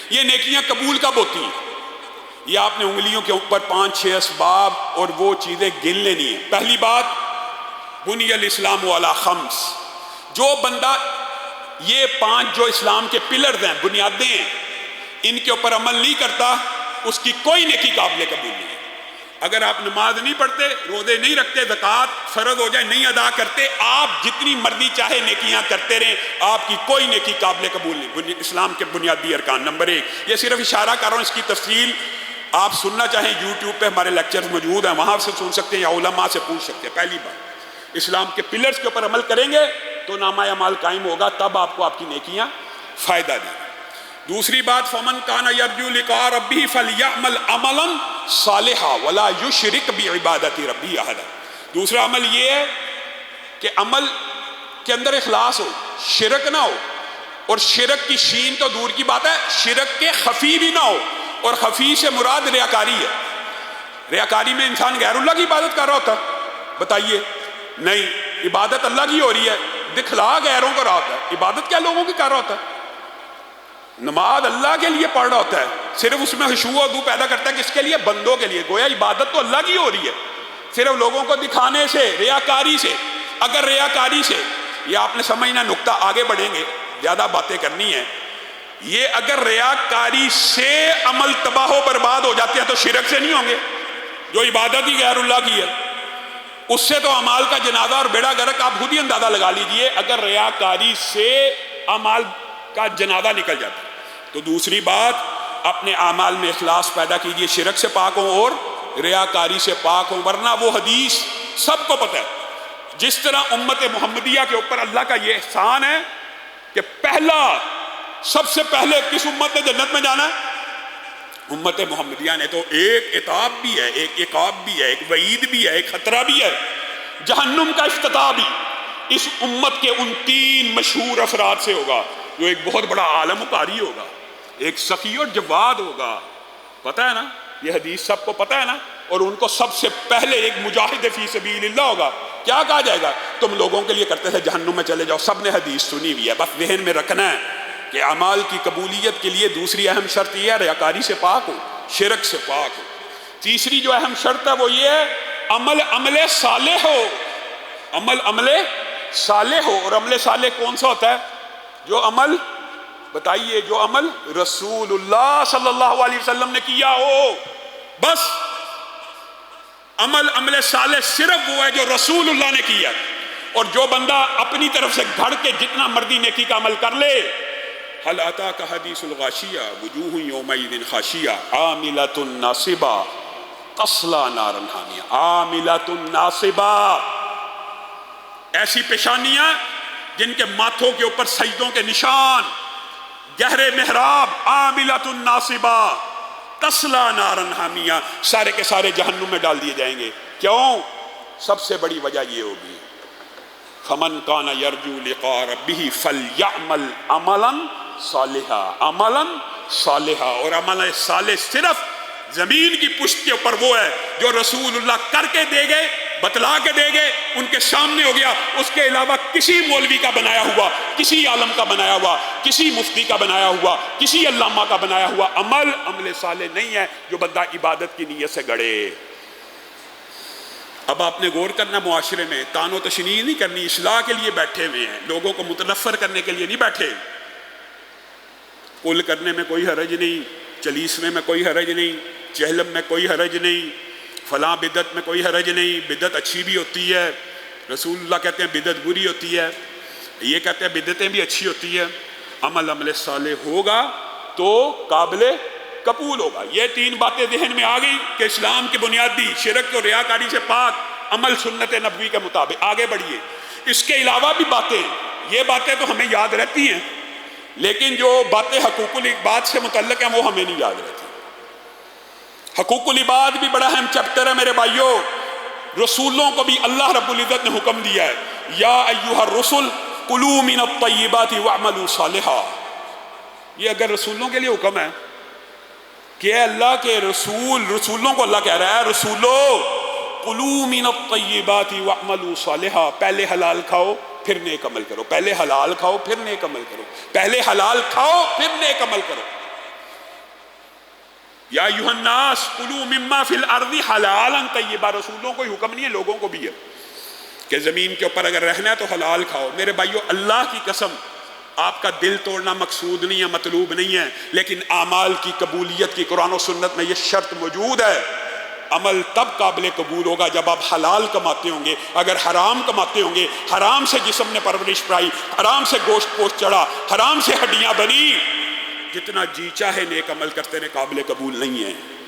یہ نیکیاں قبول کب ہوتی ہیں؟ یہ آپ نے انگلیوں کے اوپر 5-6 اسباب اور وہ چیزیں گن لینی ہیں۔ پہلی بات، بنی الاسلام علی خمس، جو بندہ یہ 5 جو اسلام کے پلرز ہیں، بنیادیں ہیں، ان کے اوپر عمل نہیں کرتا، اس کی کوئی نیکی قابل قبول نہیں ہے۔ اگر آپ نماز نہیں پڑھتے، روزے نہیں رکھتے، زکوٰۃ فرض ہو جائے نہیں ادا کرتے، آپ جتنی مرضی چاہے نیکیاں کرتے رہیں، آپ کی کوئی نیکی قابل قبول نہیں۔ اسلام کے بنیادی ارکان نمبر 1، یہ صرف اشارہ کر رہا ہوں، اس کی تفصیل آپ سننا چاہیں یوٹیوب پہ ہمارے لیکچرز موجود ہیں، وہاں سے سن سکتے ہیں یا علماء سے پوچھ سکتے ہیں۔ پہلی بات، اسلام کے پلرز کے اوپر عمل کریں گے تو نامہ اعمال قائم ہوگا، تب آپ کو آپ کی نیکیاں فائدہ دیں گی۔ دوسری بات، فمن کان یرجو لقاء ربہ فلیعمل عملا صالحا ولا یشرک بعبادۃ ربہ احدا۔ دوسرا عمل یہ ہے کہ عمل کے اندر اخلاص ہو، شرک نہ ہو، اور شرک کی شین تو دور کی بات ہے، شرک کے خفی بھی نہ ہو، اور خفی سے مراد ریاکاری ہے۔ ریاکاری میں انسان غیر اللہ کی عبادت کر رہا ہوتا ہے، بتائیے؟ نہیں، عبادت اللہ کی ہو رہی ہے، دکھلا غیروں کو رہا ہوتا ہے۔ عبادت کیا لوگوں کی کر رہا ہوتا ہے؟ نماز اللہ کے لیے پڑھ رہا ہوتا ہے، صرف اس میں خشوع و خضوع پیدا کرتا ہے، کس کے لیے؟ بندوں کے لیے۔ گویا عبادت تو اللہ کی ہو رہی ہے، صرف لوگوں کو دکھانے سے، ریاکاری سے۔ اگر ریاکاری سے، یہ آپ نے سمجھنا نقطہ، آگے بڑھیں گے، زیادہ باتیں کرنی ہیں، یہ اگر ریاکاری سے عمل تباہ و برباد ہو جاتے ہیں تو شرک سے نہیں ہوں گے، جو عبادت ہی غیر اللہ کی ہے، اس سے تو اعمال کا جنازہ اور بیڑا غرق آپ خود ہی اندازہ لگا لیجئے۔ اگر ریاکاری سے اعمال کا جنازہ نکل جاتا ہے تو دوسری بات، اپنے اعمال میں اخلاص پیدا کیجئے، شرک سے پاک ہوں اور ریاکاری سے پاک ہوں، ورنہ وہ حدیث سب کو پتہ ہے، جس طرح امت محمدیہ کے اوپر اللہ کا یہ احسان ہے کہ پہلا، سب سے پہلے کس امت نے جنت میں جانا ہے؟ امت محمدیہ نے۔ تو ایک عتاب بھی ہے، ایک عقاب بھی ہے، ایک وعید بھی ہے، ایک خطرہ بھی ہے، جہنم کا افتتاح بھی اس امت کے ان 3 مشہور افراد سے ہوگا، جو ایک بہت بڑا عالم و قاری ہوگا، ایک سخی اور جواد ہوگا، پتہ ہے نا، یہ حدیث سب کو پتہ ہے نا، اور ان کو سب سے پہلے ایک مجاہد فی سبیل اللہ ہوگا۔ کیا کہا جائے گا؟ تم لوگوں کے لیے کرتے تھے، جہنم میں چلے جاؤ۔ سب نے حدیث سنی ہوئی ہے، بس ذہن میں رکھنا ہے کہ اعمال کی قبولیت کے لیے دوسری اہم شرط یہ ہے ریاکاری سے پاک ہو، شرک سے پاک ہو۔ تیسری جو اہم شرط ہے وہ یہ ہے عمل صالح ہو، عمل صالح ہو۔ اور عمل صالح کون سا ہوتا ہے؟ جو عمل، بتائیے، جو عمل رسول اللہ صلی اللہ علیہ وسلم نے کیا ہو، بس عمل صالح صرف وہ ہے جو رسول اللہ نے کیا۔ اور جو بندہ اپنی طرف سے گھڑ کے جتنا مرضی نیکی کا عمل کر لے، هل اتاک حدیث الغاشیہ وجوہ یومئذ خاشیہ عاملۃ ناصبہ تصلی نارا حامیہ۔ عاملۃ ناصبہ، ایسی پیشانیاں جن کے ماتھوں کے اوپر سجدوں کے نشان، گہرے محراب، عاملۃ ناصبہ تصلی نارا حامیہ، سارے کے سارے جہنم میں ڈال دیے جائیں گے۔ کیوں؟ سب سے بڑی وجہ یہ ہوگی، فمن کان یرجو لقاء ربہ فلیعمل عملا صالحا، عملا صالحا۔ اور عمل صالح صرف زمین کی پشت کے اوپر وہ ہے جو رسول اللہ کر کے دے گئے، بتلا کے دے گئے، ان کے سامنے ہو گیا، اس کے علاوہ کسی مولوی کا بنایا ہوا، کسی عالم کا بنایا ہوا، کسی مفتی کا بنایا ہوا، کسی علامہ کا بنایا ہوا عمل صالح نہیں ہے جو بندہ عبادت کی نیت سے گڑے۔ اب آپ نے غور کرنا، معاشرے میں تان و تشنیع نہیں کرنی، اصلاح کے لیے بیٹھے ہوئے ہیں، لوگوں کو متنفر کرنے کے لیے نہیں بیٹھے۔ کل کرنے میں کوئی حرج نہیں، چلیسوے میں کوئی حرج نہیں، چہلم میں کوئی حرج نہیں، فلاں بدعت میں کوئی حرج نہیں، بدعت اچھی بھی ہوتی ہے، رسول اللہ کہتے ہیں بدعت بری ہوتی ہے، یہ کہتے ہیں بدعتیں بھی اچھی ہوتی ہے۔ عمل صالح ہوگا تو قابل قبول ہوگا۔ یہ 3 باتیں ذہن میں آ گئی کہ اسلام کی بنیادی شرک اور ریاکاری سے پاک، عمل سنت نبوی کے مطابق۔ آگے بڑھیے، اس کے علاوہ بھی باتیں، یہ باتیں تو ہمیں یاد رہتی ہیں، لیکن جو باتیں حقوق العباد سے متعلق ہیں وہ ہمیں نہیں یاد رہتی۔ حقوق العباد بھی بڑا اہم چیپٹر ہے میرے بھائیوں۔ رسولوں کو بھی اللہ رب العزت نے حکم دیا ہے، یا ایھا الرسل کلوا من الطیبات واعملوا صالحا۔ یہ اگر رسولوں کے لیے حکم ہے کہ اے اللہ کے رسولوں کو اللہ کہہ رہا ہے، رسولو کلوا من الطیبات واعملوا صالحا، پہلے حلال کھاؤ پھر نیک عمل کرو، پہلے حلال کھاؤ پھر نیک عمل کرو، پہلے حلال کھاؤ پھر نیک عمل کرو۔ یا ایھا الناس کلوا مما فی الارض حلالا طیبا، رسولوں کو ہی حکم نہیں ہے، لوگوں کو بھی ہے کہ زمین کے اوپر اگر رہنا ہے تو حلال کھاؤ۔ میرے بھائیو، اللہ کی قسم آپ کا دل توڑنا مقصود نہیں ہے، مطلوب نہیں ہے، لیکن اعمال کی قبولیت کی قرآن و سنت میں یہ شرط موجود ہے۔ عمل تب قابل قبول ہوگا جب آپ حلال کماتے ہوں گے۔ اگر حرام کماتے ہوں گے، حرام سے جسم نے پرورش پائی، حرام سے گوشت پوشت چڑھا، حرام سے ہڈیاں بنی، جتنا جی چاہے نیک عمل کرتے رہے، قابل قبول نہیں ہے۔